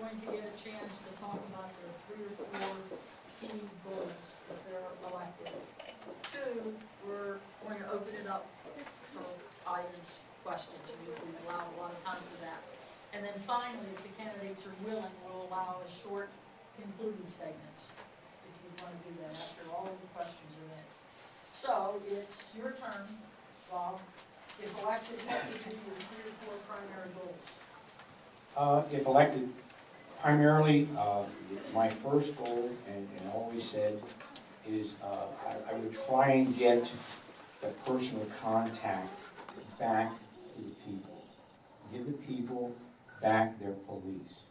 going to get a chance to talk about their 3 or 4 key goals if they're elected. 2, we're going to open it up for audience questions, and we've allowed a lot of time for that. And then finally, if the candidates are willing, we'll allow a short concluding statements, if you want to do that after all of the questions are in. So, it's your turn, Rob. If elected, what would be your 3 or 4 primary goals? If elected, primarily, my first goal, and always said, is I would try and get the personal contact back to the people. Give the people back their police.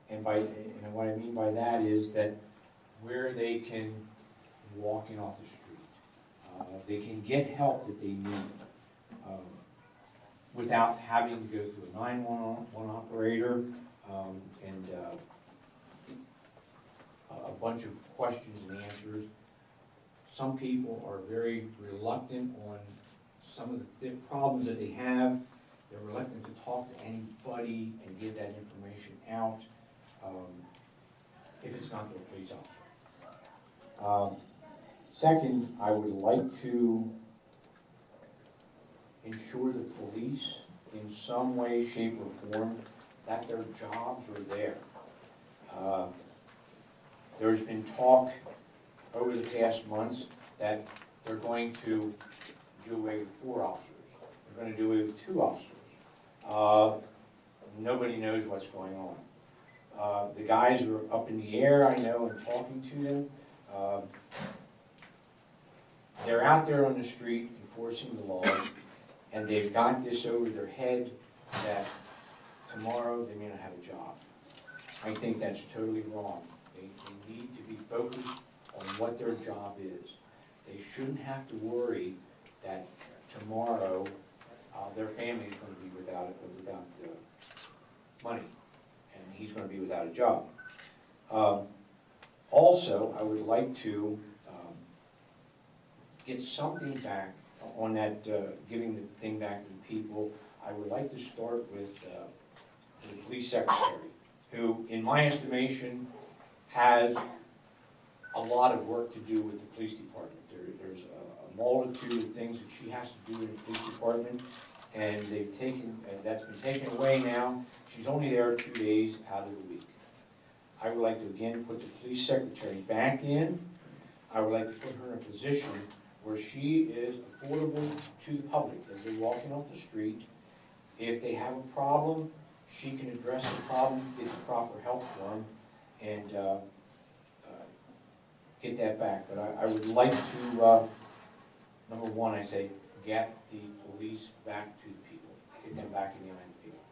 And what I mean by that is that where they can walk in off the street, they can get help that they need. Without having to go through a 911 operator and a bunch of questions and answers. Some people are very reluctant on some of the problems that they have. They're reluctant to talk to anybody and give that information out if it's not their police officer. Second, I would like to ensure the police, in some way, shape, or form, that their jobs are there. There's been talk over the past months that they're going to do away with 4 officers. They're going to do away with 2 officers. Nobody knows what's going on. The guys are up in the air, I know, and talking to them. They're out there on the street enforcing the laws, and they've got this over their head that tomorrow they may not have a job. I think that's totally wrong. They need to be focused on what their job is. They shouldn't have to worry that tomorrow their family is going to be without money, and he's going to be without a job. Also, I would like to get something back on that, giving the thing back to the people. I would like to start with the police secretary, who, in my estimation, has a lot of work to do with the police department. There's a multitude of things that she has to do in the police department, and that's been taken away now. She's only there 2 days out of the week. I would like to again put the police secretary back in. I would like to put her in a position where she is affordable to the public as they're walking off the street. If they have a problem, she can address the problem, get the proper help for them, and get that back. But I would like to, number one, I say, get the police back to the people, get them back in the eye of the people.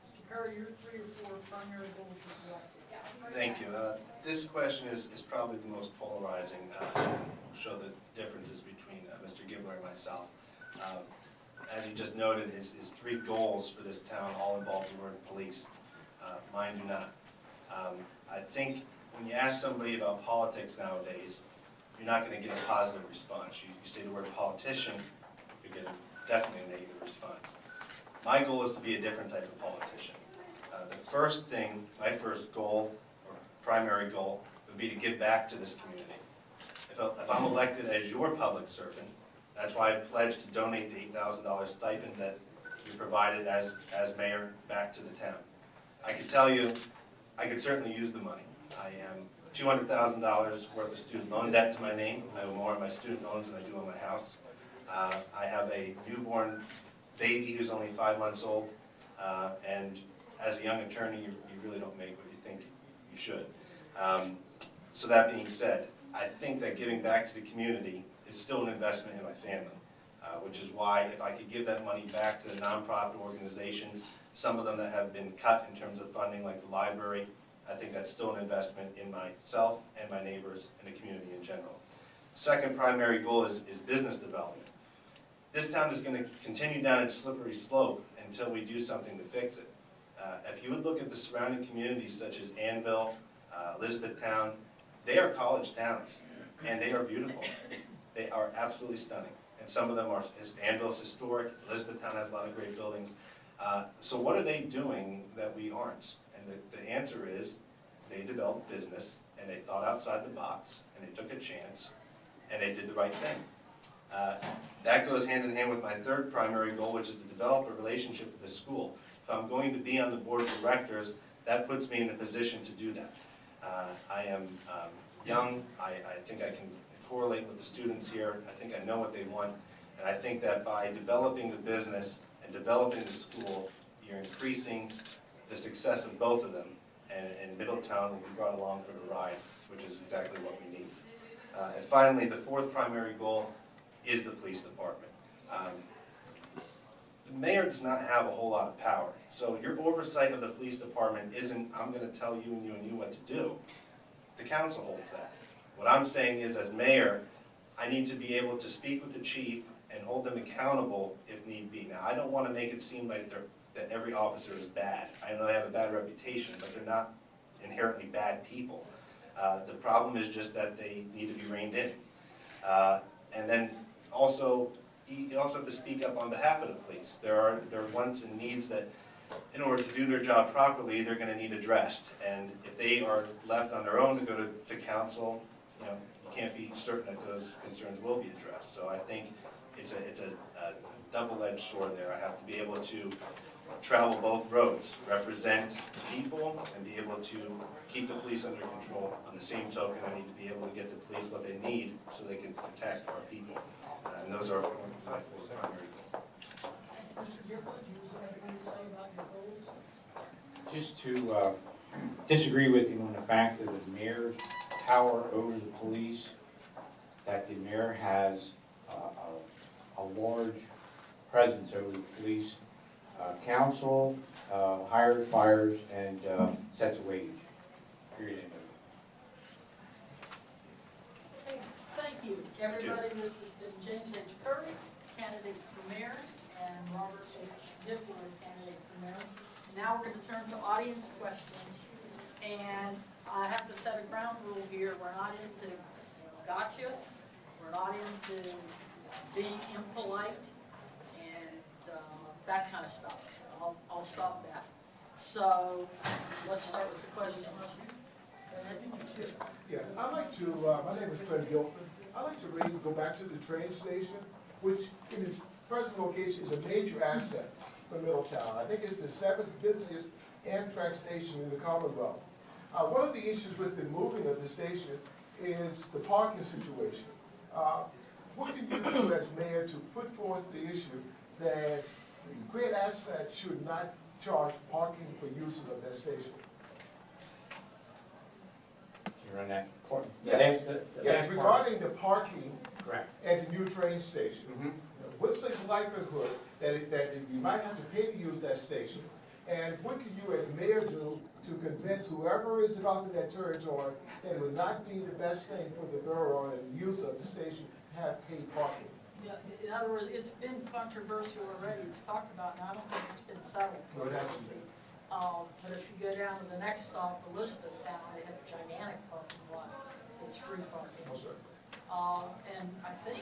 Mr. Curry, your 3 or 4 primary goals as elected. Thank you. This question is probably the most polarizing. Will show the differences between Mr. Gibler and myself. As he just noted, his 3 goals for this town all involve the word police. Mine do not. I think when you ask somebody about politics nowadays, you're not going to get a positive response. You say the word politician, you're getting definitely a negative response. My goal is to be a different type of politician. The first thing, my first goal, or primary goal, would be to give back to this community. If I'm elected as your public servant, that's why I pledged to donate the $8,000 stipend that you provided as mayor back to the town. I can tell you, I could certainly use the money. I am $200,000 worth of student loan debt to my name. I owe more on my student loans than I do on my house. I have a newborn baby who's only 5 months old, and as a young attorney, you really don't make what you think you should. So that being said, I think that giving back to the community is still an investment in my family, which is why if I could give that money back to the nonprofit organizations, some of them that have been cut in terms of funding, like the library, I think that's still an investment in myself and my neighbors and the community in general. Second primary goal is business development. This town is going to continue down its slippery slope until we do something to fix it. If you would look at the surrounding communities such as Annville, Elizabethtown, they are college towns, and they are beautiful. They are absolutely stunning. And some of them are, Annville's historic, Elizabethtown has a lot of great buildings. So what are they doing that we aren't? And the answer is, they developed business, and they thought outside the box, and they took a chance, and they did the right thing. That goes hand in hand with my third primary goal, which is to develop a relationship with the school. If I'm going to be on the board of directors, that puts me in a position to do that. I am young, I think I can correlate with the students here, I think I know what they want, and I think that by developing the business and developing the school, you're increasing the success of both of them, and Middletown will be brought along for the ride, which is exactly what we need. And finally, the fourth primary goal is the police department. The mayor does not have a whole lot of power, so your oversight of the police department isn't, I'm going to tell you and you what to do. The council holds that. What I'm saying is, as mayor, I need to be able to speak with the chief and hold them accountable if need be. Now, I don't want to make it seem like that every officer is bad. I know they have a bad reputation, but they're not inherently bad people. The problem is just that they need to be reined in. And then also, you also have to speak up on behalf of the police. There are wants and needs that, in order to do their job properly, they're going to need addressed. And if they are left on their own to go to council, you can't be certain that those concerns will be addressed. So I think it's a double-edged sword there. I have to be able to travel both roads, represent people, and be able to keep the police under control. On the same token, I need to be able to get the police what they need so they can protect our people. And those are my four primary goals. Mr. Gibbons, do you have anything to say about your goals? Just to disagree with you on the fact that the mayor's power over the police, that the mayor has a large presence over the police. Council hires, fires, and sets a wage. Period. End of. Okay, thank you. Everybody, this has been James H. Curry, candidate for mayor, and Robert H. Gibbler, candidate for mayor. Now we're going to turn to audience questions, and I have to set a ground rule here. We're not into gotcha. We're not into being impolite and that kind of stuff. I'll stop that. So let's start with the questions. Go ahead. Yes, I'd like to, my name is Fred Gilpin. I'd like to go back to the train station, which in its present location is a major asset for Middletown. I think it's the 7th busiest Amtrak station in the Commonwealth. One of the issues with the moving of the station is the parking situation. What can you do as mayor to put forth the issue that the great asset should not charge parking for use of that station? You're on that part. Yes, The yes, last part. regarding the parking Correct. at the new train station. Mhm. What's the likelihood that you might have to pay to use that station? And what can you as mayor do to convince whoever is developing that territory that it would not be the best thing for the borough and the use of the station to have paid parking? Yeah, in other words, it's been controversial already. It's talked about, and I don't think it's been settled. Well, it hasn't been. But if you go down to the next stop, Elizabethtown, they have a gigantic parking lot. It's free parking. No, sir. And I think,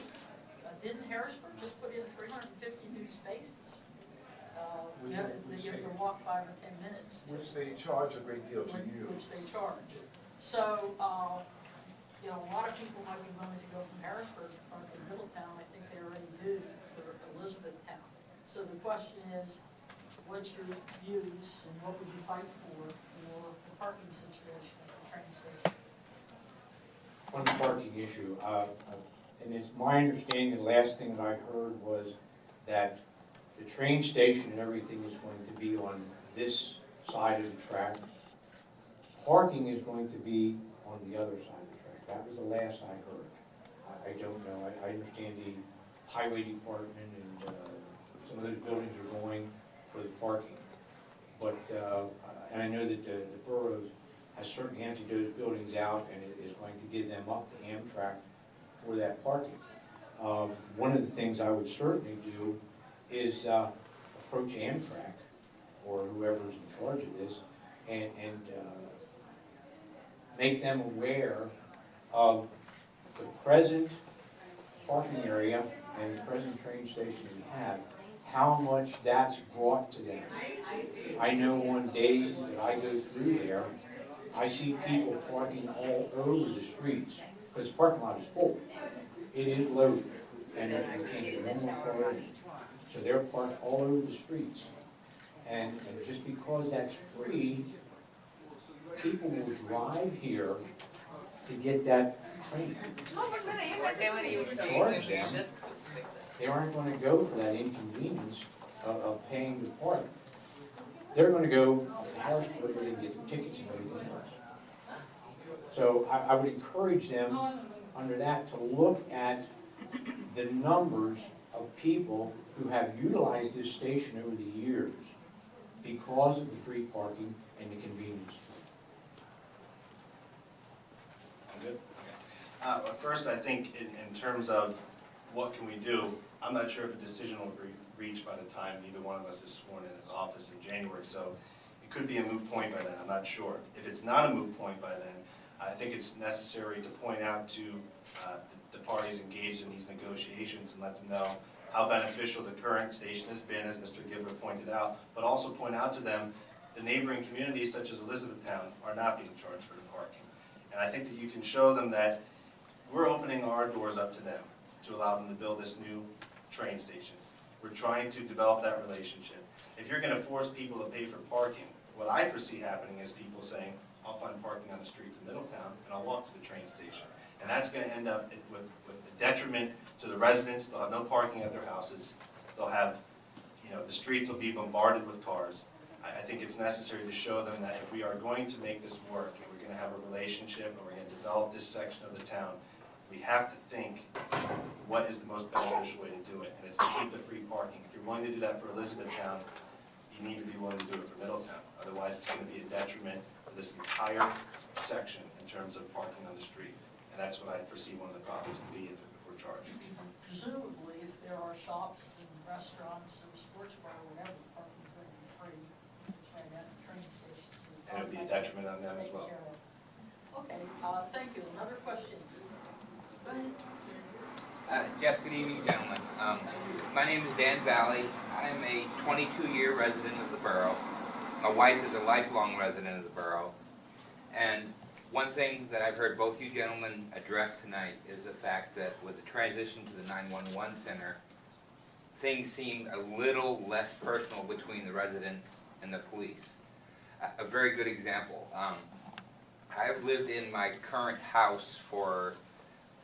didn't Harrisburg just put in 350 new spaces? You have to walk 5 or 10 minutes. Which they charge a great deal to use. Which they charge. So, a lot of people might be willing to go from Harrisburg to park in Middletown. I think they already do for Elizabethtown. So the question is, what's your views and what would you fight for the parking situation at the train station? On the parking issue, and it's my understanding, the last thing that I heard was that the train station and everything is going to be on this side of the track. Parking is going to be on the other side of the track. That was the last I heard. I don't know. I understand the highway department and some of those buildings are going for the parking. But, and I know that the borough has certainly emptied those buildings out and it is going to give them up to Amtrak for that parking. One of the things I would certainly do is approach Amtrak or whoever's in charge of this and make them aware of the present parking area and the present train station we have, how much that's brought to them. I know on days that I go through there, I see people parking all over the streets, because the parking lot is full. It is loaded, and you can't get one more car over. So they're parked all over the streets. And just because that's free, people will drive here to get that train. Charge them. They aren't gonna go for that inconvenience of paying to park. They're gonna go to Harrisburg where they can get the tickets and everything else. So I would encourage them under that to look at the numbers of people who have utilized this station over the years because of the free parking and the convenience. I'm good? Okay. But first, I think in terms of what can we do, I'm not sure if a decision will be reached by the time either one of us is sworn in his office in January, so it could be a moot point by then, I'm not sure. If it's not a moot point by then, I think it's necessary to point out to the parties engaged in these negotiations and let them know how beneficial the current station has been, as Mr. Gibler pointed out, but also point out to them the neighboring communities such as Elizabethtown are not being charged for the parking. And I think that you can show them that we're opening our doors up to them to allow them to build this new train station. We're trying to develop that relationship. If you're going to force people to pay for parking, what I foresee happening is people saying, I'll find parking on the streets in Middletown and I'll walk to the train station. And that's going to end up with a detriment to the residents. They'll have no parking at their houses. They'll have, the streets will be bombarded with cars. I think it's necessary to show them that if we are going to make this work and we're going to have a relationship and we're going to develop this section of the town, we have to think what is the most beneficial way to do it, and it's to keep the free parking. If you're willing to do that for Elizabethtown, you need to be willing to do it for Middletown. Otherwise, it's going to be a detriment to this entire section in terms of parking on the street. And that's what I foresee one of the problems to be if we're charged. Presumably, if there are shops and restaurants and sports bar or whatever, parking is going to be free. It's right at the train station. So And it would be a detriment on them as well. Okay, thank you. Another question? Go ahead. Yes, good evening, gentlemen. My name is Dan Valley. I'm a 22-year resident of the borough. My wife is a lifelong resident of the borough. And one thing that I've heard both you gentlemen address tonight is the fact that with the transition to the 911 center, things seem a little less personal between the residents and the police. A very good example. I've lived in my current house for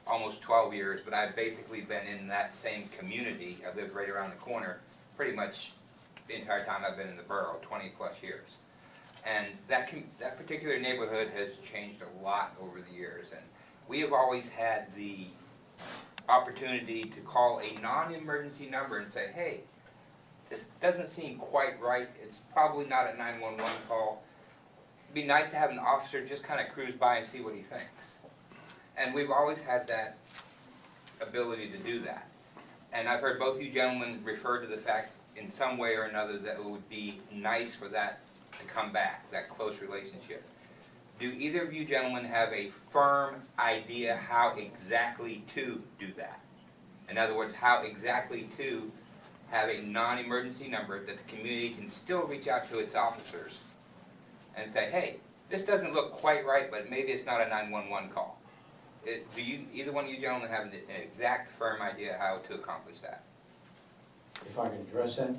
almost 12 years, but I've basically been in that same community. I've lived right around the corner pretty much the entire time I've been in the borough, 20 plus years. And that particular neighborhood has changed a lot over the years. And we have always had the opportunity to call a non-emergency number and say, hey, this doesn't seem quite right. It's probably not a 911 call. It'd be nice to have an officer just kind of cruise by and see what he thinks. And we've always had that ability to do that. And I've heard both you gentlemen refer to the fact in some way or another that it would be nice for that to come back, that close relationship. Do either of you gentlemen have a firm idea how exactly to do that? In other words, how exactly to have a non-emergency number that the community can still reach out to its officers and say, hey, this doesn't look quite right, but maybe it's not a 911 call. Do either one of you gentlemen have an exact firm idea how to accomplish that? If I can address that?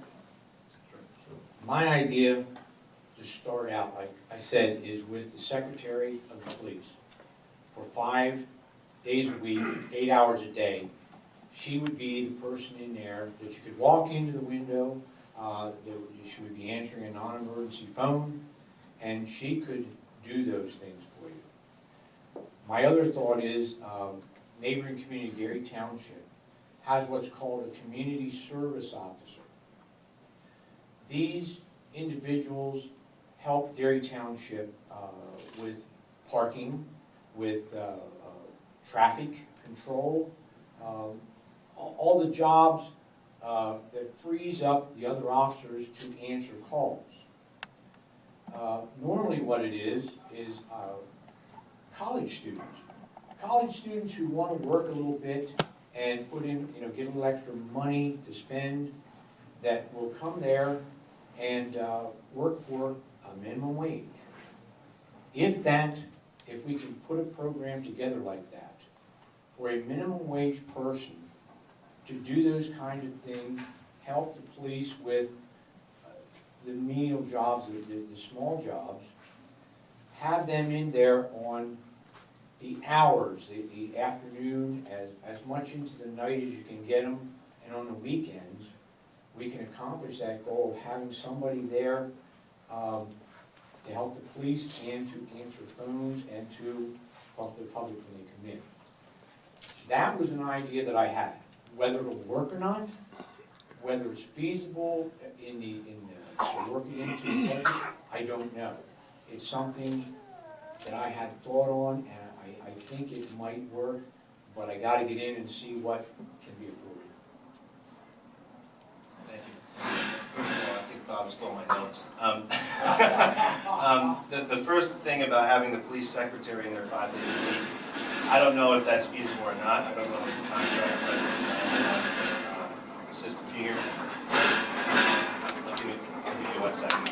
My idea to start out, like I said, is with the Secretary of the Police. For 5 days a week, 8 hours a day, she would be the person in there that you could walk into the window, she would be answering a non-emergency phone, and she could do those things for you. My other thought is, neighboring community, Gary Township, has what's called a community service officer. These individuals help Derry Township with parking, with traffic control, all the jobs that frees up the other officers to answer calls. Normally what it is college students who want to work a little bit and put in, get a little extra money to spend. that will come there and work for a minimum wage. If we can put a program together like that, for a minimum wage person to do those kind of things, help the police with the menial jobs, the small jobs, have them in there on the hours, the afternoon, as much into the night as you can get them, and on the weekends, we can accomplish that goal of having somebody there to help the police and to answer phones and to talk to the public when they come in. That was an idea that I had. Whether it'll work or not, whether it's feasible to work it into the budget, I don't know. It's something that I had thought on, and I think it might work, but I gotta get in and see what can be afforded. Thank you. First of all, I think Bob stole my notes. The first thing about having the police secretary in there 5 days a week, I don't know if that's feasible or not. I don't know if the contract, but assistant here. Give me 1 second.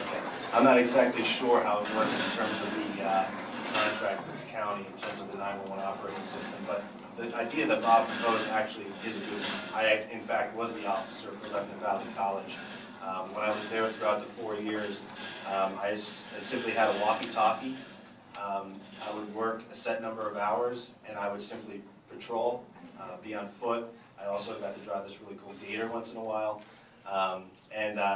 Okay. I'm not exactly sure how it works in terms of the contract with the county in terms of the 911 operating system, but the idea that Bob proposed actually is a good one. I, in fact, was the officer for Lebanon Valley College. When I was there throughout the 4 years, I simply had a walkie-talkie. I would work a set number of hours, and I would simply patrol, be on foot. I also got to drive this really cool gator once in a while.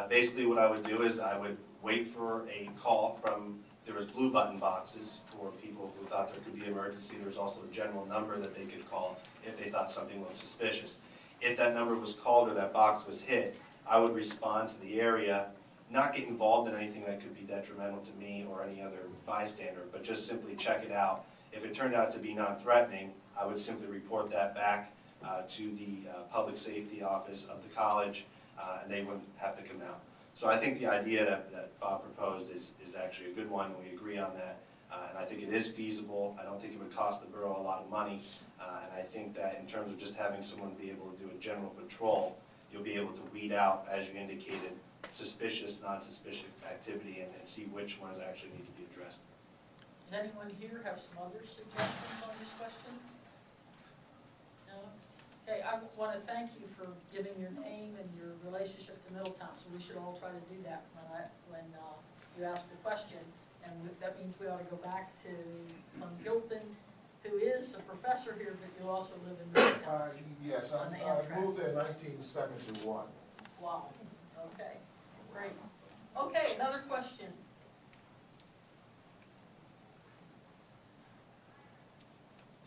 Basically what I would do is I would wait for a call from, there was blue button boxes for people who thought there could be emergency. There was also a general number that they could call if they thought something was suspicious. If that number was called or that box was hit, I would respond to the area, not get involved in anything that could be detrimental to me or any other bystander, but just simply check it out. If it turned out to be non-threatening, I would simply report that back to the public safety office of the college, and they wouldn't have to come out. So I think the idea that Bob proposed is actually a good one. We agree on that, and I think it is feasible. I don't think it would cost the borough a lot of money, and I think that in terms of just having someone be able to do a general patrol, you'll be able to weed out, as you indicated, suspicious, non-suspicious activity and see which ones actually need to be addressed. Does anyone here have some other suggestions on this question? No? Okay, I want to thank you for giving your name and your relationship to Middletown, so we should all try to do that when you ask the question. And that means we ought to go back to Gilpin, who is a professor here, but you also live in Middletown. Yes, I moved in 1971. Wow, okay, great. Okay, another question.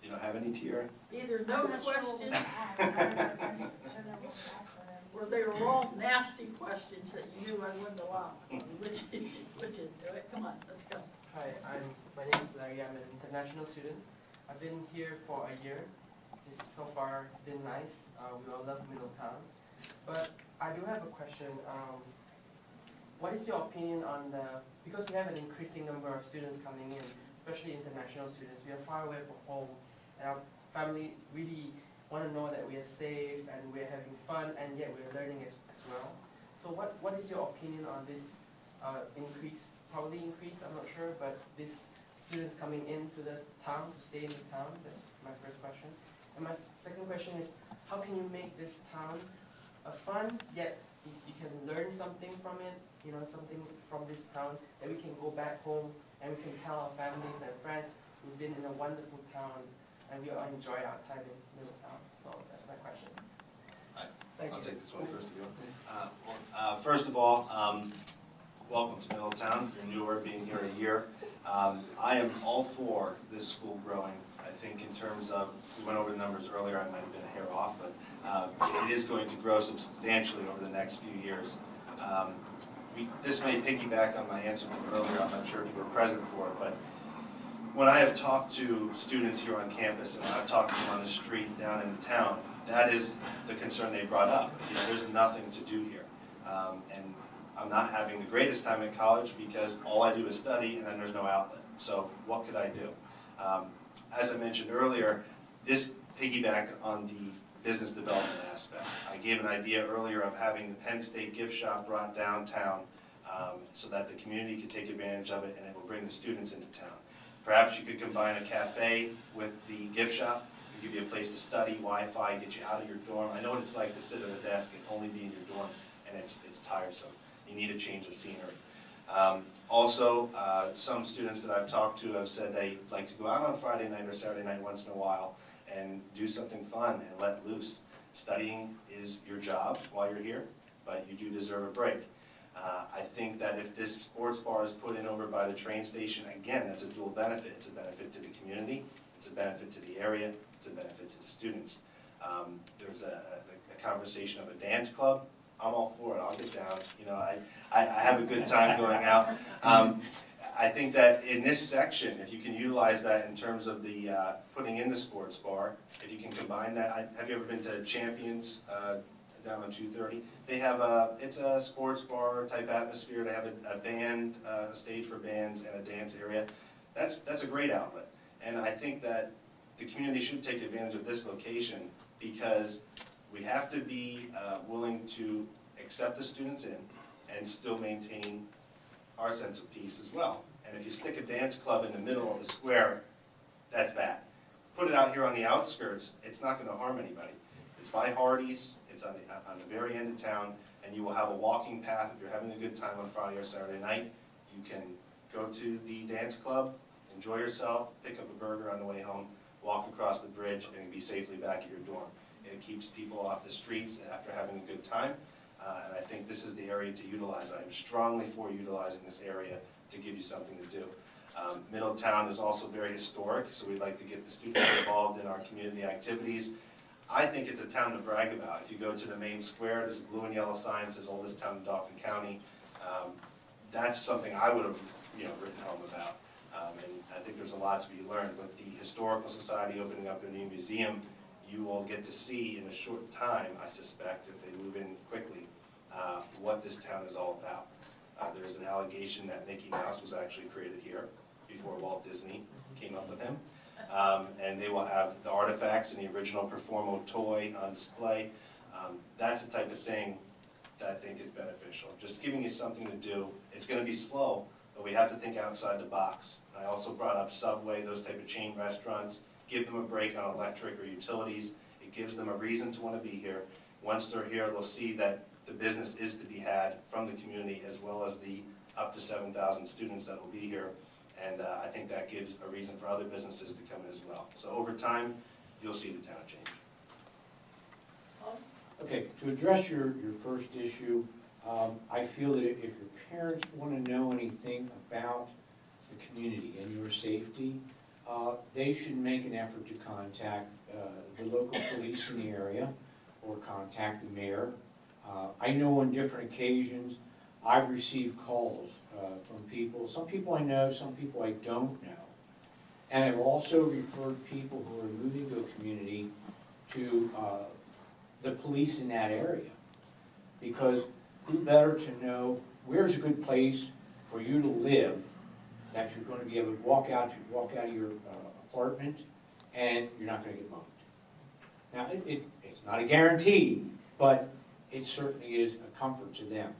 You don't have any, Tiara? Either no questions, or they were all nasty questions that you knew I wouldn't allow. Which is, come on, let's go. Hi, my name is Larry. I'm an international student. I've been here for a year. It's so far been nice. We all love Middletown. But I do have a question. What is your opinion on because we have an increasing number of students coming in, especially international students. We are far away from home, and our family really want to know that we are safe and we are having fun, and yet we are learning as well. So what is your opinion on this increase, probably increase, I'm not sure, but this students coming into the town, to stay in the town? That's my first question. And my second question is, how can you make this town fun, yet you can learn something from it, you know, something from this town that we can go back home and we can tell our families and friends we've been in a wonderful town and we all enjoy our time in Middletown. So that's my question. Thank I'll you. take this one first. First of all, welcome to Middletown. You're newer, being here a year. I am all for this school growing. I think in terms of, we went over the numbers earlier, I might have been a hair off, but it is going to grow substantially over the next few years. This may piggyback on my answer from earlier, I'm not sure if you were present for it, but when I have talked to students here on campus and when I've talked to them on the street down in the town, that is the concern they brought up. You know, there's nothing to do here. And I'm not having the greatest time at college because all I do is study and then there's no outlet. So what could I do? As I mentioned earlier, This piggyback on the business development aspect. I gave an idea earlier of having the Penn State gift shop brought downtown so that the community could take advantage of it and it will bring the students into town. Perhaps you could combine a cafe with the gift shop, give you a place to study, Wi-Fi, get you out of your dorm. I know what it's like to sit at a desk and only be in your dorm, and it's tiresome. You need a change of scenery. Also, some students that I've talked to have said they like to go out on Friday night or Saturday night once in a while and do something fun and let loose. Studying is your job while you're here, but you do deserve a break. I think that if this sports bar is put in over by the train station, again, that's a dual benefit. It's a benefit to the community, it's a benefit to the area, it's a benefit to the students. There's a conversation of a dance club. I'm all for it, I'll get down. You know, I have a good time going out. I think that in this section, if you can utilize that in terms of the putting in the sports bar, if you can combine that. Have you ever been to Champions down on 230? They have it's a sports bar type atmosphere. They have a band, a stage for bands and a dance area. That's a great outlet. And I think that the community should take advantage of this location because we have to be willing to accept the students in and still maintain our sense of peace as well. And if you stick a dance club in the middle of the square, that's bad. Put it out here on the outskirts, it's not going to harm anybody. It's by Hardee's, it's on the very end of town, and you will have a walking path. If you're having a good time on Friday or Saturday night, you can go to the dance club, enjoy yourself, pick up a burger on the way home, walk across the bridge, and be safely back at your dorm. And it keeps people off the streets after having a good time. And I think this is the area to utilize. I am strongly for utilizing this area to give you something to do. Middletown is also very historic, so we'd like to get the students involved in our community activities. I think it's a town to brag about. If you go to the main square, there's a blue and yellow sign that says oldest town in Dauphin County. That's something I would have written home about. And I think there's a lot to be learned. With the Historical Society opening up their new museum, you will get to see in a short time, I suspect, if they move in quickly, what this town is all about. There's an allegation that Mickey Mouse was actually created here before Walt Disney came up with him. And they will have the artifacts and the original Performo toy on display. That's the type of thing that I think is beneficial. Just giving you something to do. It's going to be slow, but we have to think outside the box. I also brought up Subway, those type of chain restaurants. Give them a break on electric or utilities. It gives them a reason to want to be here. Once they're here, they'll see that the business is to be had from the community as well as the up to 7,000 students that will be here. And I think that gives a reason for other businesses to come in as well. So over time, you'll see the town change. Okay, to address your first issue, I feel that if your parents want to know anything about the community and your safety, they should make an effort to contact the local police in the area or contact the mayor. I know on different occasions I've received calls from people, some people I know, some people I don't know. And I've also referred people who are moving to a community to the police in that area. Because who better to know where's a good place for you to live that you're going to be able to walk out of your apartment and you're not going to get mugged. Now, it's not a guarantee, but it certainly is a comfort to them.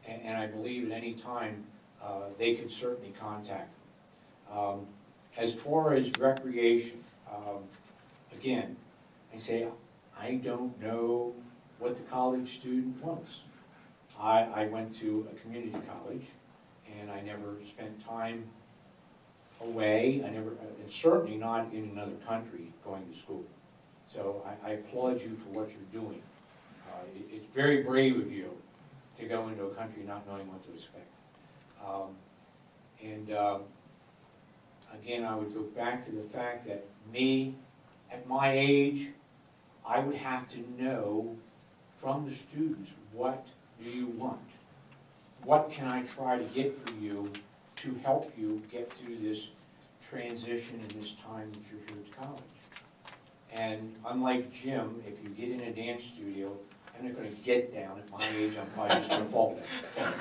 And I believe at any time they can certainly contact them. As far as recreation, again, I say I don't know what the college student wants. I went to a community college, and I never spent time away. And certainly not in another country going to school. So I applaud you for what you're doing. It's very brave of you to go into a country not knowing what to expect. Again, I would go back to the fact that me, at my age, I would have to know from the students, what do you want? What can I try to get for you to help you get through this transition in this time that you're here at college? And unlike Jim, if you get in a dance studio, I'm not going to get down at my age, I'm probably just going to fall down.